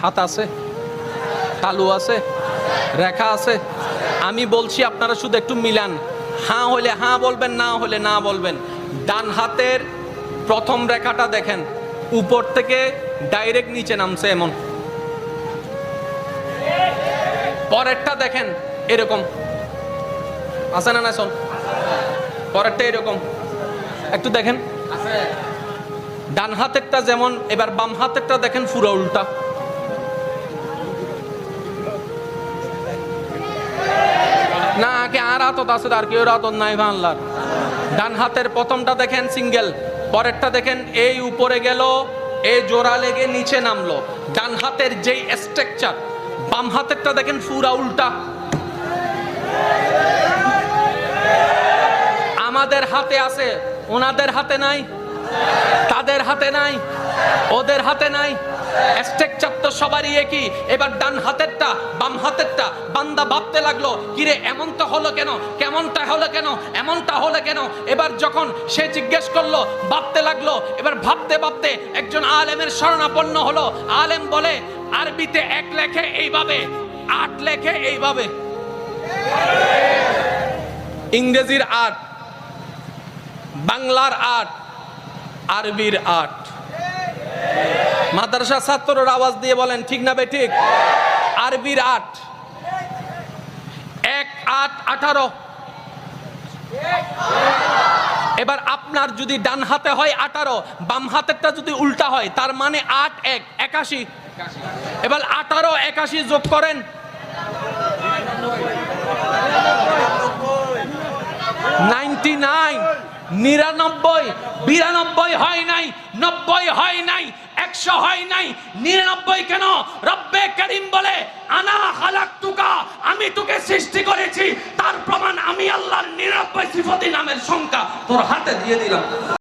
হাত আছে, তালু আছে, রেখা আছে। আমি বলছি আপনারা শুধু একটু মিলান, হ্যাঁ হলে হ্যাঁ বলবেন, না হলে না বলবেন। ডান হাতের প্রথম রেখাটা দেখেন, উপর থেকে ডাইরেক্ট নিচে নামছে এমন। পরেরটা দেখেন এরকম আছে না, না শোন, পরেরটা এরকম একটু দেখেন। ডান হাতেরটা যেমন, এবার বাম হাতেরটা দেখেন পুরো উল্টা। না আগে আর হাতত আছে, আর কেউ হাতত নাই বাংলার। ডান হাতের প্রথমটা দেখেন সিঙ্গেল, পরেরটা দেখেন এই উপরে গেল, এই জোড়া লেগে নিচে নামলো। ডান হাতের যেই স্ট্রাকচার, বাম হাতেরটা দেখেন পুরা উল্টা। আমাদের হাতে আছে, ওনাদের হাতে নাই, তাদের হাতে নাই, ওদের হাতে নাই। স্ট্রাকচার তো সবারই একই। এবার ডান হাতেরটা বাম হাতেরটা, বান্দা ভাবতে লাগলো কিরে এমনটা হলো কেন, কেমনটা হলো কেন, এমনটা হলো কেন। এবার যখন সে জিজ্ঞেস করলো, ভাবতে লাগলো। এবার ভাবতে ভাবতে একজন আলেমের শরণাপন্ন হলো। আলেম বলে আরবিতে 1 লেখে এইভাবে, 8 লেখে এইভাবে, ইংরেজির 8, বাংলার 8, আরবির 8। মাদ্রাসা ছাত্রর আওয়াজ দিয়ে বলেন ঠিক না বে ঠিক? আরবির 8, 1 8 18। এবার আপনার যদি ডান হাতে হয় 18, বাম হাতেরটা যদি উল্টা হয়, তার মানে 8 1 81। এবার 18 81 যোগ করেন, 99, 99, 92 হয় নাই, 90 হয় নাই, 100 হয় নাই, 99 কেন? রব্বে করিম বলে আনা খালাকতুকা, আমি তোকে সৃষ্টি করেছি। তার প্রমাণ আমি আল্লাহর 99 সিফাতি নামের সংখ্যা তোর হাতে দিয়ে দিলাম।